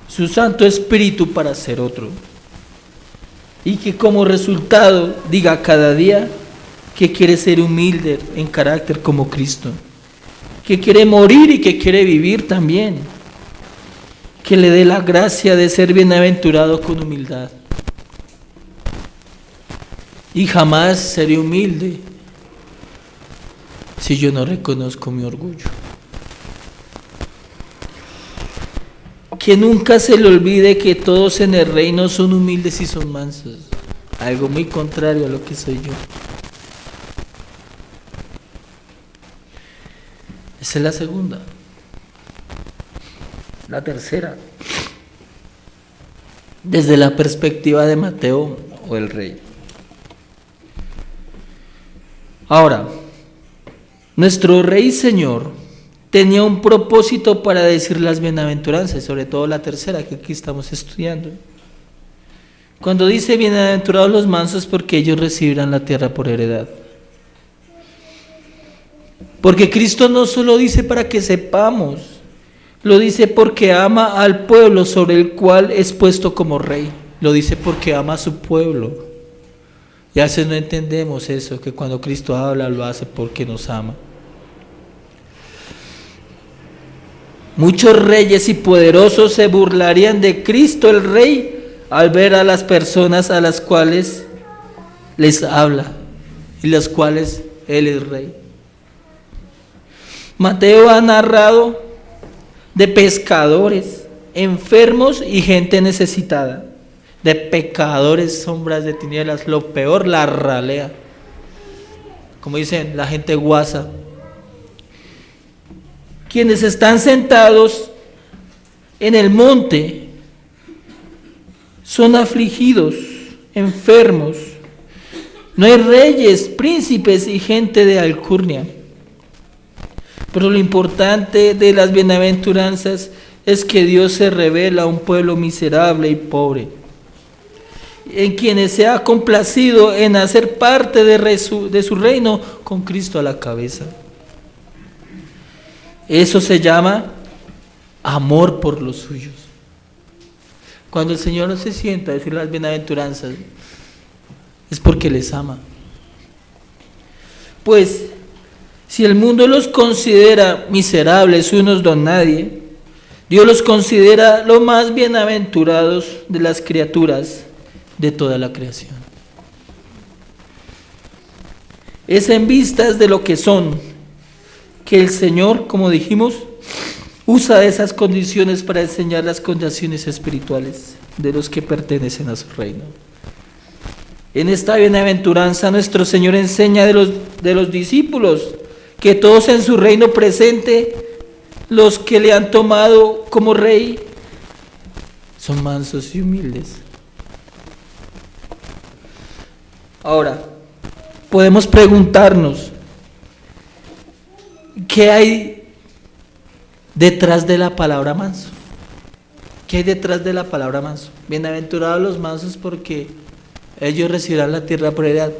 su Santo Espíritu para ser otro. Y que como resultado diga cada día que quiere ser humilde en carácter como Cristo, que quiere morir y que quiere vivir también, que le dé la gracia de ser bienaventurado con humildad. Y jamás seré humilde si yo no reconozco mi orgullo. Que nunca se le olvide que todos en el reino son humildes y son mansos. Algo muy contrario a lo que soy yo. Esa es la segunda. La tercera. Desde la perspectiva de Mateo o el rey. Ahora, nuestro Rey Señor tenía un propósito para decir las bienaventuranzas, sobre todo la tercera que aquí estamos estudiando. Cuando dice bienaventurados los mansos, porque ellos recibirán la tierra por heredad. Porque Cristo no solo dice para que sepamos, lo dice porque ama al pueblo sobre el cual es puesto como rey. Lo dice porque ama a su pueblo. Y a veces no entendemos eso, que cuando Cristo habla lo hace porque nos ama. Muchos reyes y poderosos se burlarían de Cristo el Rey al ver a las personas a las cuales les habla y las cuales Él es Rey. Mateo ha narrado de pescadores, enfermos y gente necesitada, de pecadores, sombras de tinieblas, lo peor, la ralea, como dicen la gente guasa, quienes están sentados en el monte son afligidos, enfermos, no hay reyes, príncipes y gente de alcurnia. Pero lo importante de las bienaventuranzas es que Dios se revela a un pueblo miserable y pobre, en quienes se ha complacido en hacer parte de su reino con Cristo a la cabeza. Eso se llama amor por los suyos. Cuando el Señor no se sienta a decir las bienaventuranzas, es porque les ama. Pues, si el mundo los considera miserables, unos don nadie, Dios los considera los más bienaventurados de las criaturas de toda la creación. Es en vistas de lo que son, que el Señor, como dijimos, usa esas condiciones para enseñar las condiciones espirituales de los que pertenecen a su reino. En esta bienaventuranza nuestro Señor enseña de los discípulos que todos en su reino presente, los que le han tomado como rey, son mansos y humildes. Ahora, podemos preguntarnos, ¿qué hay detrás de la palabra manso? ¿Qué hay detrás de la palabra manso? Bienaventurados los mansos porque ellos recibirán la tierra por heredad.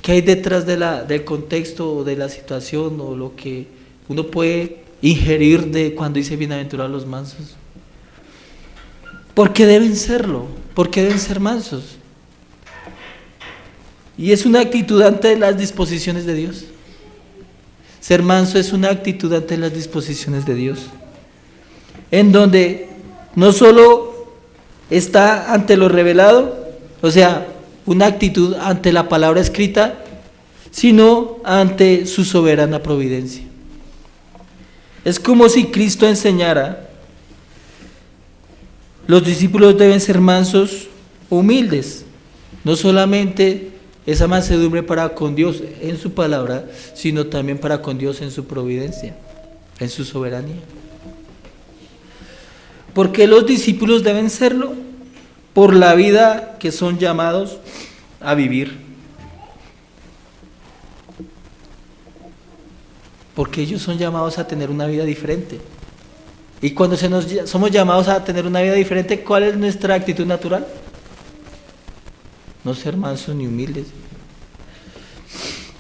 ¿Qué hay detrás del contexto o de la situación o lo que uno puede ingerir de cuando dice bienaventurados los mansos? ¿Por qué deben serlo? ¿Por qué deben ser mansos? Y es una actitud ante las disposiciones de Dios. Ser manso es una actitud ante las disposiciones de Dios, en donde no solo está ante lo revelado, o sea, una actitud ante la palabra escrita, sino ante su soberana providencia. Es como si Cristo enseñara: los discípulos deben ser mansos, humildes, no solamente esa mansedumbre para con Dios en su palabra, sino también para con Dios en su providencia, en su soberanía. ¿Por qué los discípulos deben serlo? Por la vida que son llamados a vivir. Porque ellos son llamados a tener una vida diferente. Y cuando somos llamados a tener una vida diferente, ¿cuál es nuestra actitud natural? No ser mansos ni humildes.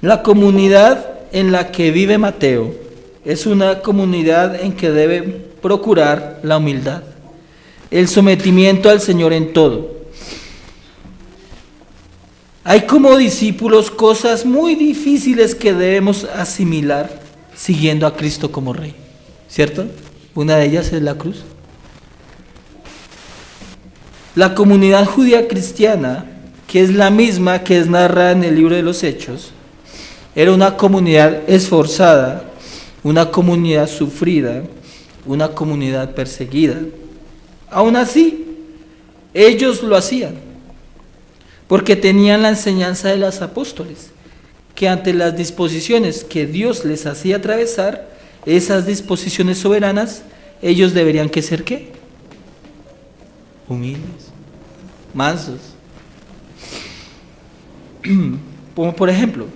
La comunidad en la que vive Mateo es una comunidad en que debe procurar la humildad, el sometimiento al Señor en todo. Hay como discípulos cosas muy difíciles que debemos asimilar siguiendo a Cristo como Rey, ¿cierto? Una de ellas es la cruz. La comunidad judía cristiana, que es la misma que es narrada en el libro de los Hechos, era una comunidad esforzada, una comunidad sufrida, una comunidad perseguida. Aún así, ellos lo hacían, porque tenían la enseñanza de los apóstoles, que ante las disposiciones que Dios les hacía atravesar, esas disposiciones soberanas, ellos deberían que ser ¿qué? Humildes, mansos. Como por ejemplo,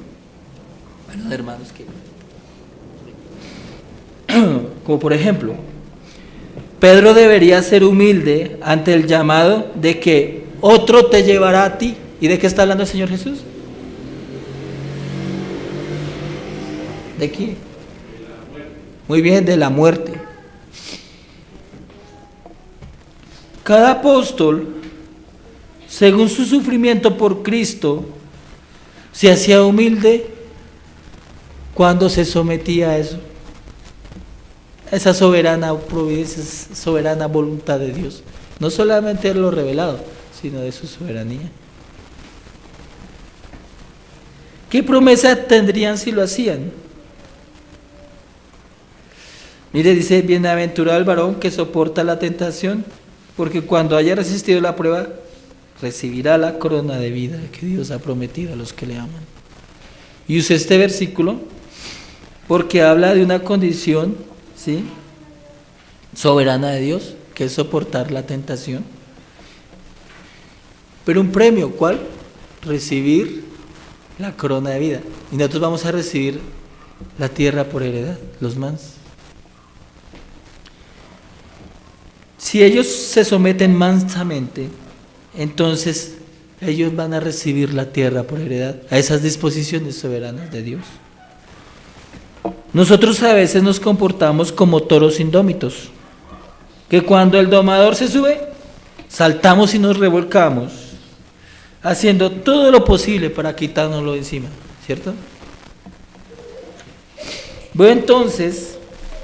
bueno, hermanos, que Como por ejemplo, Pedro debería ser humilde ante el llamado de que otro te llevará a ti. ¿Y de qué está hablando el Señor Jesús? ¿De qué? Muy bien, de la muerte. Cada apóstol, según su sufrimiento por Cristo, se hacía humilde cuando se sometía a eso. Esa soberana providencia, soberana voluntad de Dios. No solamente de lo revelado, sino de su soberanía. ¿Qué promesa tendrían si lo hacían? Mire, dice, bienaventurado el varón que soporta la tentación, porque cuando haya resistido la prueba, recibirá la corona de vida que Dios ha prometido a los que le aman. Y usé este versículo porque habla de una condición, ¿sí?, soberana de Dios, que es soportar la tentación. Pero un premio, ¿cuál? Recibir la corona de vida. Y nosotros vamos a recibir la tierra por heredad, los mans. Si ellos se someten mansamente, entonces ellos van a recibir la tierra por heredad, a esas disposiciones soberanas de Dios. Nosotros a veces nos comportamos como toros indómitos, que cuando el domador se sube, saltamos y nos revolcamos, haciendo todo lo posible para quitárnoslo de encima, ¿cierto? Veo entonces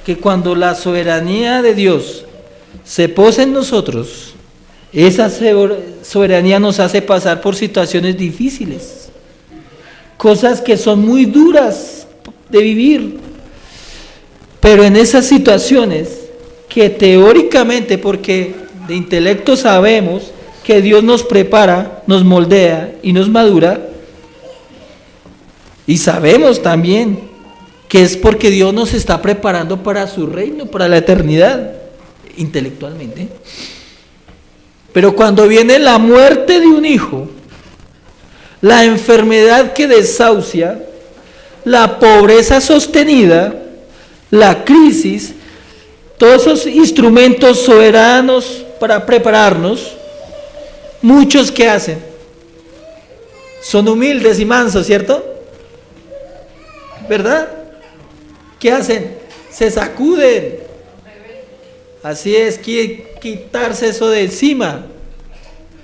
que cuando la soberanía de Dios se posa en nosotros, esa soberanía nos hace pasar por situaciones difíciles, cosas que son muy duras de vivir, pero en esas situaciones que teóricamente, porque de intelecto sabemos que Dios nos prepara, nos moldea y nos madura, y sabemos también que es porque Dios nos está preparando para su reino, para la eternidad, intelectualmente. Pero cuando viene la muerte de un hijo, la enfermedad que desahucia, la pobreza sostenida, la crisis, todos esos instrumentos soberanos para prepararnos, muchos que hacen, son humildes y mansos, ¿cierto? ¿Verdad? ¿Qué hacen? Se sacuden. Así es, quitarse eso de encima,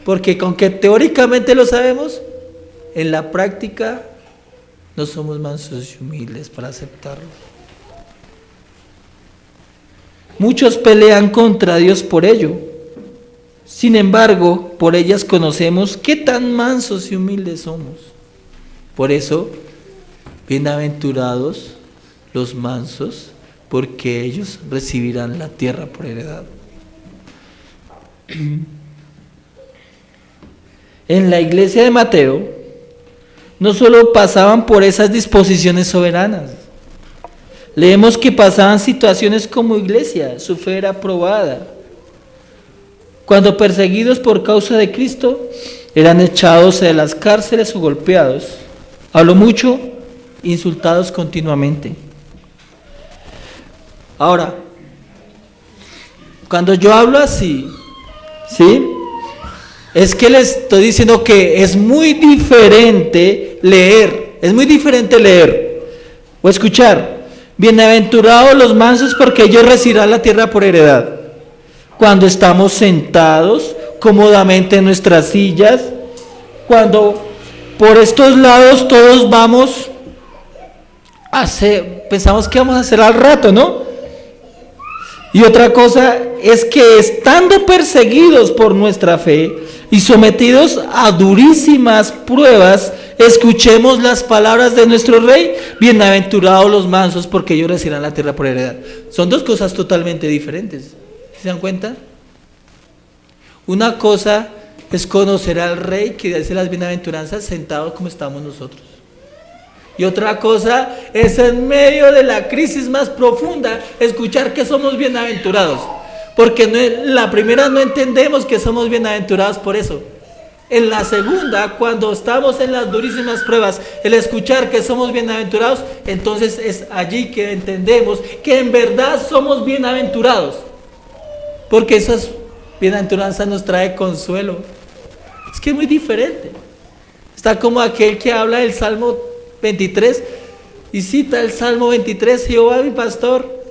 porque aunque teóricamente lo sabemos, en la práctica no somos mansos y humildes para aceptarlo. Muchos pelean contra Dios por ello. Sin embargo, por ellas conocemos qué tan mansos y humildes somos. Por eso, bienaventurados los mansos, porque ellos recibirán la tierra por heredad. En la iglesia de Mateo, no solo pasaban por esas disposiciones soberanas, leemos que pasaban situaciones como iglesia, su fe era probada. Cuando perseguidos por causa de Cristo, eran echados de las cárceles o golpeados, a lo mucho, insultados continuamente. Ahora, cuando yo hablo así, ¿sí?, es que les estoy diciendo que es muy diferente leer o escuchar. Bienaventurados los mansos porque ellos recibirán la tierra por heredad. Cuando estamos sentados cómodamente en nuestras sillas, cuando por estos lados todos vamos a hacer, pensamos que vamos a hacer al rato, ¿no? Y otra cosa es que estando perseguidos por nuestra fe y sometidos a durísimas pruebas, escuchemos las palabras de nuestro Rey: bienaventurados los mansos porque ellos recibirán la tierra por heredad. Son dos cosas totalmente diferentes. ¿Se dan cuenta? Una cosa es conocer al Rey que dice las bienaventuranzas sentados como estamos nosotros. Y otra cosa es en medio de la crisis más profunda escuchar que somos bienaventurados. Porque la primera no entendemos que somos bienaventurados por eso. En la segunda, cuando estamos en las durísimas pruebas, el escuchar que somos bienaventurados, entonces es allí que entendemos que en verdad somos bienaventurados. Porque esas bienaventuranzas nos trae consuelo. Es que es muy diferente. Está como aquel que habla del Salmo 23 y cita el Salmo 23, Jehová mi pastor.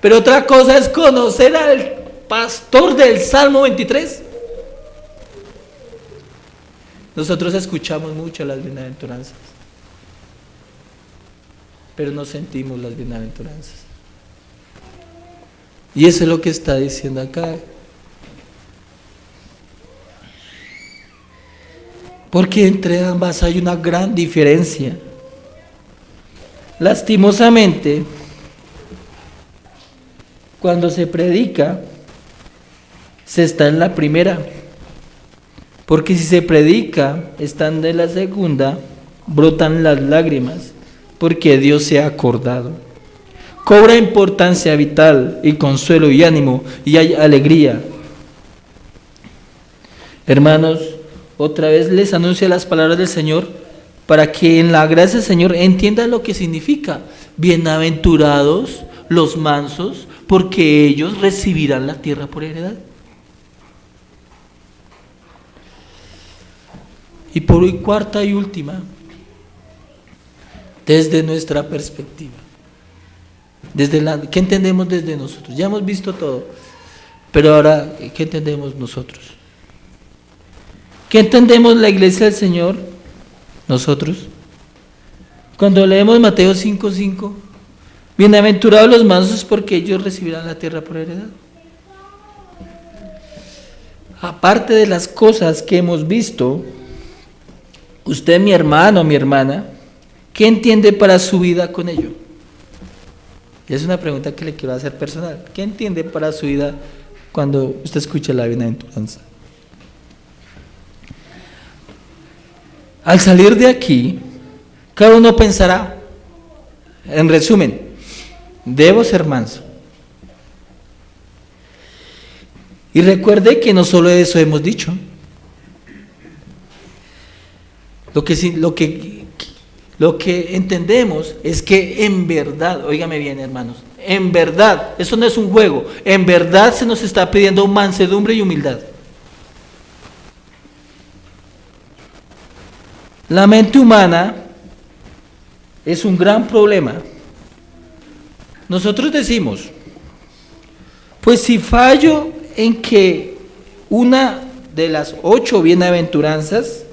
Pero otra cosa es conocer al pastor del Salmo 23. Nosotros escuchamos mucho las bienaventuranzas, pero no sentimos las bienaventuranzas. Y eso es lo que está diciendo acá. Porque entre ambas hay una gran diferencia. Lastimosamente, cuando se predica, se está en la primera. Porque si se predica, estando en la segunda, brotan las lágrimas, porque Dios se ha acordado. Cobra importancia vital y consuelo y ánimo, y hay alegría. Hermanos, otra vez les anuncio las palabras del Señor, para que en la gracia del Señor entiendan lo que significa. Bienaventurados los mansos, porque ellos recibirán la tierra por heredad. Y por cuarta y última, desde nuestra perspectiva, ¿qué entendemos desde nosotros? Ya hemos visto todo, pero ahora, ¿qué entendemos nosotros? ¿Qué entendemos la iglesia del Señor? Nosotros. Cuando leemos Mateo 5:5, bienaventurados los mansos porque ellos recibirán la tierra por heredad. Aparte de las cosas que hemos visto, usted, mi hermano, mi hermana, ¿qué entiende para su vida con ello? Y es una pregunta que le quiero hacer personal. ¿Qué entiende para su vida cuando usted escucha la bienaventuranza? Al salir de aquí, cada uno pensará, en resumen, debo ser manso. Y recuerde que no solo eso hemos dicho. Lo que entendemos es que en verdad, óigame bien, hermanos, en verdad, eso no es un juego, en verdad se nos está pidiendo mansedumbre y humildad. La mente humana es un gran problema. Nosotros decimos, pues si fallo en que una de las 8 bienaventuranzas,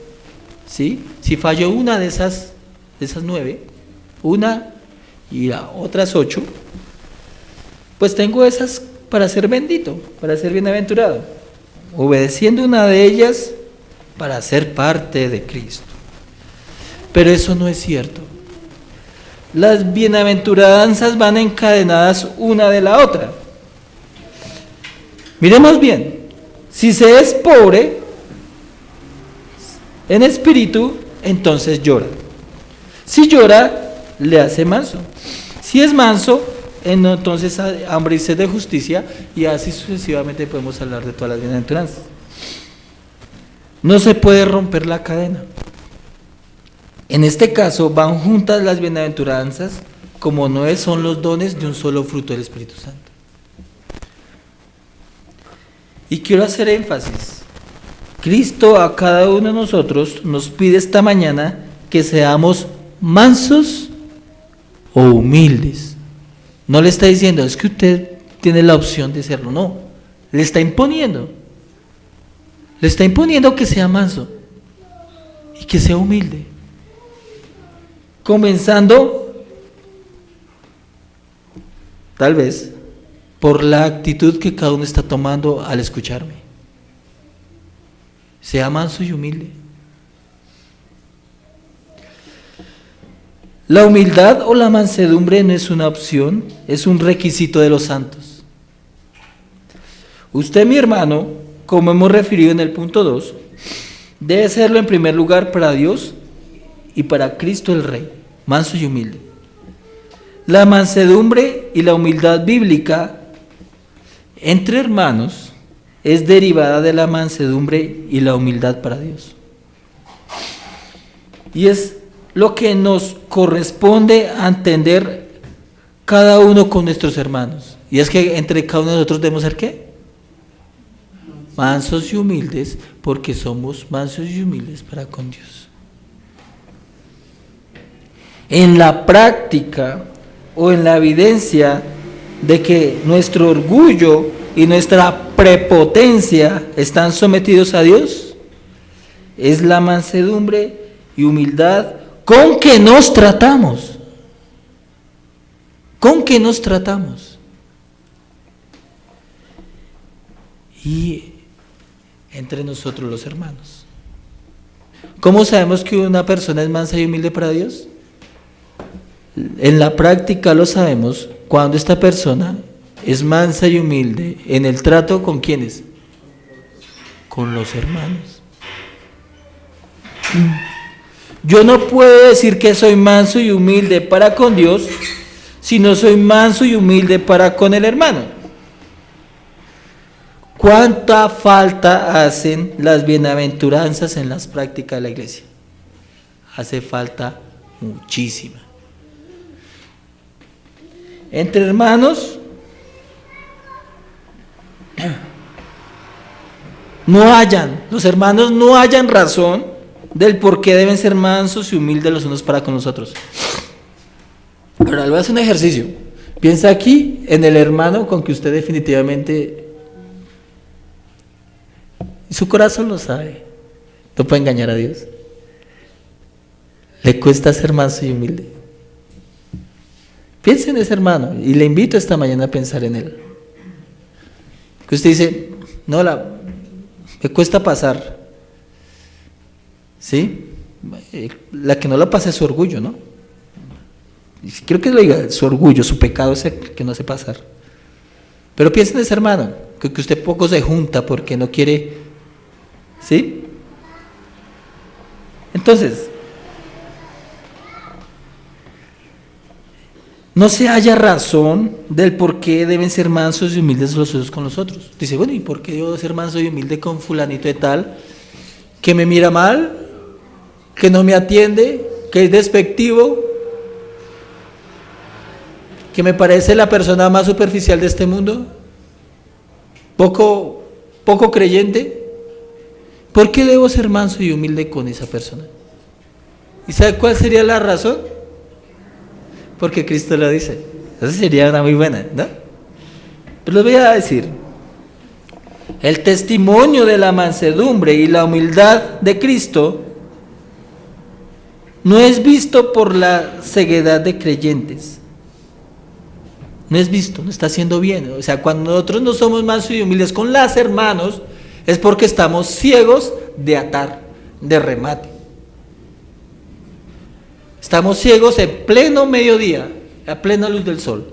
¿sí? Si fallo una de esas 9, una y las otras 8, pues tengo esas para ser bendito, para ser bienaventurado, obedeciendo una de ellas para ser parte de Cristo. Pero eso no es cierto. Las bienaventuranzas van encadenadas una de la otra. Miremos bien, si se es pobre en espíritu, entonces llora. Si llora, le hace manso. Si es manso, entonces hambre y sed de justicia, y así sucesivamente podemos hablar de todas las bienaventuranzas. No se puede romper la cadena. En este caso van juntas las bienaventuranzas, como no son los dones de un solo fruto del Espíritu Santo. Y quiero hacer énfasis. Cristo a cada uno de nosotros nos pide esta mañana que seamos mansos o humildes. No le está diciendo, es que usted tiene la opción de serlo, no. Le está imponiendo. Le está imponiendo que sea manso y que sea humilde. Comenzando, tal vez, por la actitud que cada uno está tomando al escucharme. Sea manso y humilde. La humildad o la mansedumbre no es una opción, es un requisito de los santos. Usted, mi hermano, como hemos referido en el punto 2, debe serlo en primer lugar para Dios y para Cristo el Rey, manso y humilde. La mansedumbre y la humildad bíblica entre hermanos es derivada de la mansedumbre y la humildad para Dios. Y es lo que nos corresponde a entender cada uno con nuestros hermanos. Y es que entre cada uno de nosotros debemos ser ¿qué? Mansos y humildes, porque somos mansos y humildes para con Dios. En la práctica o en la evidencia de que nuestro orgullo y nuestra prepotencia están sometidos a Dios, es la mansedumbre y humildad con que nos tratamos. ¿Con qué nos tratamos? Y entre nosotros los hermanos. ¿Cómo sabemos que una persona es mansa y humilde para Dios? En la práctica lo sabemos cuando esta persona es mansa y humilde en el trato con ¿quiénes? Con los hermanos. Yo no puedo decir que soy manso y humilde para con Dios si no soy manso y humilde para con el hermano. ¿Cuánta falta hacen las bienaventuranzas en las prácticas de la iglesia? Hace falta muchísima. Entre hermanos los hermanos no hallan razón del por qué deben ser mansos y humildes los unos para con los otros. Ahora, le voy a hacer un ejercicio. Piensa aquí en el hermano con que usted definitivamente, su corazón lo sabe, no puede engañar a Dios. Le cuesta ser manso y humilde. Piense en ese hermano y le invito esta mañana a pensar en él. Que usted dice, no, me cuesta pasar. ¿Sí? La que no la pasa es su orgullo, ¿no? Quiero que lo diga, su orgullo, su pecado es el que no hace pasar. Pero piense en ese hermano, que usted poco se junta porque no quiere, ¿sí? Entonces, no se halla razón del por qué deben ser mansos y humildes los unos con los otros. Dice, bueno, ¿y por qué debo ser manso y humilde con fulanito de tal que me mira mal, que no me atiende, que es despectivo, que me parece la persona más superficial de este mundo, poco creyente? ¿Por qué debo ser manso y humilde con esa persona? ¿Y sabe cuál sería la razón? Porque Cristo lo dice. Esa sería una muy buena, ¿no? Pero les voy a decir, el testimonio de la mansedumbre y la humildad de Cristo no es visto por la ceguedad de creyentes. No es visto, no está haciendo bien. O sea, cuando nosotros no somos mansos y humildes con los hermanos, es porque estamos ciegos de atar, de remate. Estamos ciegos en pleno mediodía, a plena luz del sol.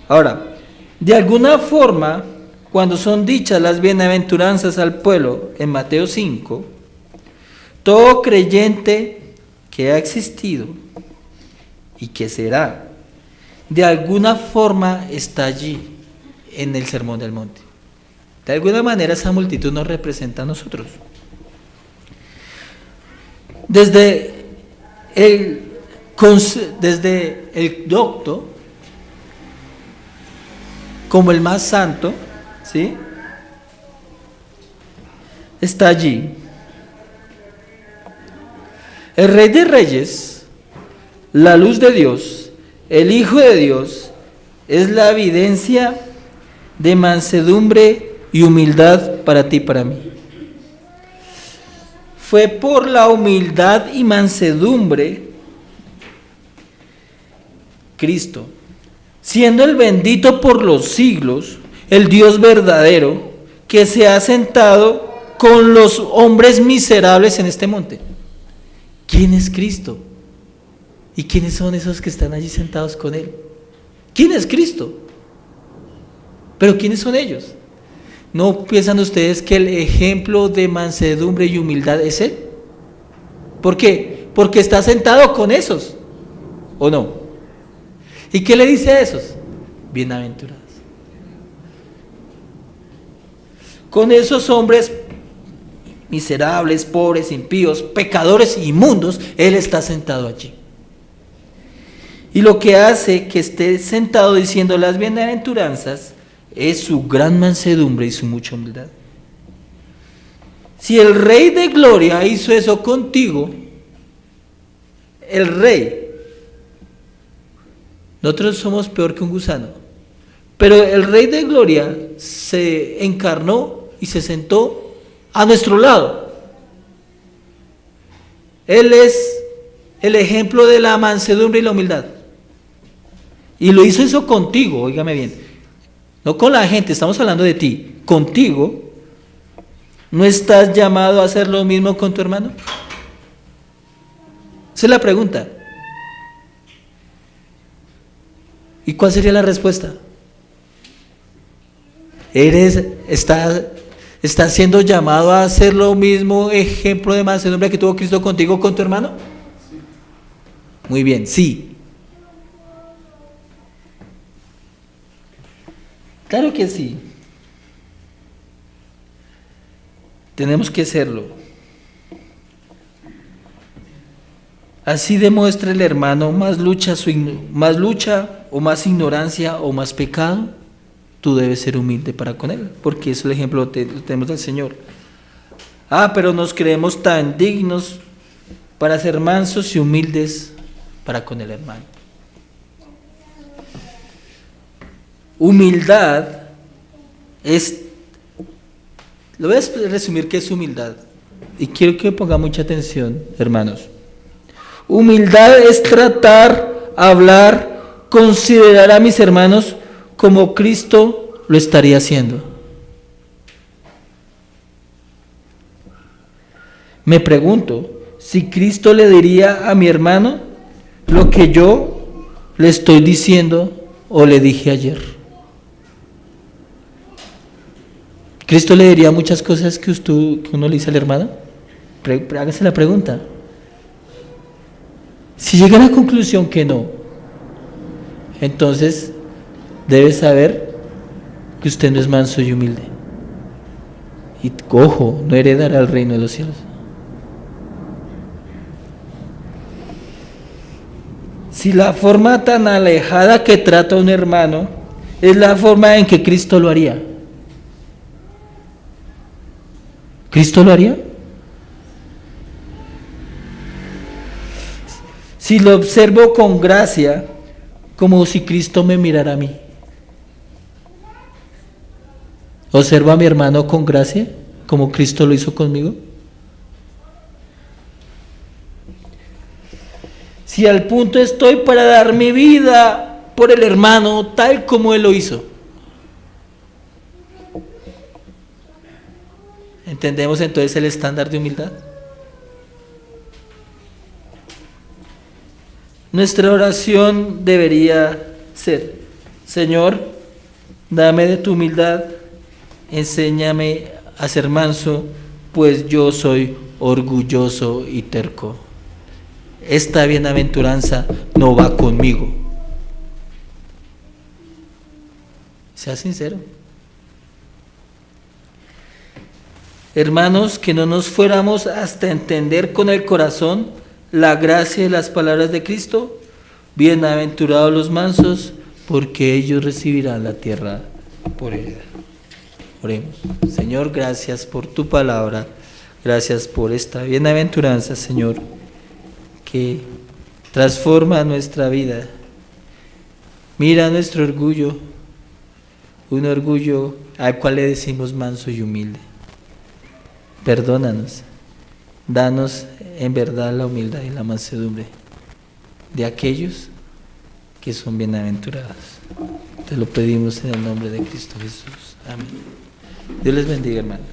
Ahora, de alguna forma, cuando son dichas las bienaventuranzas al pueblo en Mateo 5, todo creyente que ha existido y que será, de alguna forma está allí en el Sermón del Monte. De alguna manera esa multitud nos representa a nosotros. Desde el docto, como el más santo, ¿sí? Está allí. El Rey de Reyes, la luz de Dios, el Hijo de Dios, es la evidencia de mansedumbre y humildad para ti y para mí. Fue por la humildad y mansedumbre Cristo, siendo el bendito por los siglos, el Dios verdadero, que se ha sentado con los hombres miserables en este monte. ¿Quién es Cristo? ¿Y quiénes son esos que están allí sentados con Él? ¿Quién es Cristo? ¿Pero quiénes son ellos? ¿No piensan ustedes que el ejemplo de mansedumbre y humildad es Él? ¿Por qué? Porque está sentado con esos, ¿o no? ¿Y qué le dice a esos? Bienaventurados. Con esos hombres miserables, pobres, impíos, pecadores, inmundos, Él está sentado allí. Y lo que hace que esté sentado diciendo las bienaventuranzas es su gran mansedumbre y su mucha humildad. Si el Rey de Gloria hizo eso contigo, el Rey, nosotros somos peor que un gusano, pero el Rey de Gloria se encarnó y se sentó a nuestro lado. Él es el ejemplo de la mansedumbre y la humildad. Y lo hizo eso contigo, óigame bien. No con la gente, estamos hablando de ti. Contigo, ¿no estás llamado a hacer lo mismo con tu hermano? Esa es la pregunta. ¿Y cuál sería la respuesta? ¿Estás siendo llamado a hacer lo mismo ejemplo de mansedumbre que tuvo Cristo contigo con tu hermano? Sí. Muy bien, sí. Claro que sí. Tenemos que hacerlo. Así demuestra el hermano más lucha o más ignorancia o más pecado, tú debes ser humilde para con él, porque es el ejemplo que tenemos del Señor. Pero nos creemos tan dignos para ser mansos y humildes para con el hermano. Humildad lo voy a resumir qué es humildad, y quiero que ponga mucha atención, hermanos. Humildad es tratar, hablar, considerar a mis hermanos como Cristo lo estaría haciendo. Me pregunto, si Cristo le diría a mi hermano lo que yo le estoy diciendo o le dije ayer. ¿Cristo le diría muchas cosas que uno le dice al hermano? Hágase la pregunta. Si llega a la conclusión que no, entonces debe saber que usted no es manso y humilde. Y ojo, no heredará el reino de los cielos. Si la forma tan alejada que trata a un hermano es la forma en que Cristo lo haría, ¿Cristo lo haría? Si lo observo con gracia, como si Cristo me mirara a mí. ¿Observo a mi hermano con gracia, como Cristo lo hizo conmigo? Si al punto estoy para dar mi vida por el hermano, tal como Él lo hizo. ¿Entendemos entonces el estándar de humildad? Nuestra oración debería ser: Señor, dame de tu humildad, enséñame a ser manso, pues yo soy orgulloso y terco. Esta bienaventuranza no va conmigo. Sea sincero. Hermanos, que no nos fuéramos hasta entender con el corazón la gracia de las palabras de Cristo. Bienaventurados los mansos, porque ellos recibirán la tierra por heredad. Oremos. Señor, gracias por tu palabra, gracias por esta bienaventuranza, Señor, que transforma nuestra vida. Mira nuestro orgullo, un orgullo al cual le decimos manso y humilde. Perdónanos, danos en verdad la humildad y la mansedumbre de aquellos que son bienaventurados. Te lo pedimos en el nombre de Cristo Jesús. Amén. Dios les bendiga, hermanos.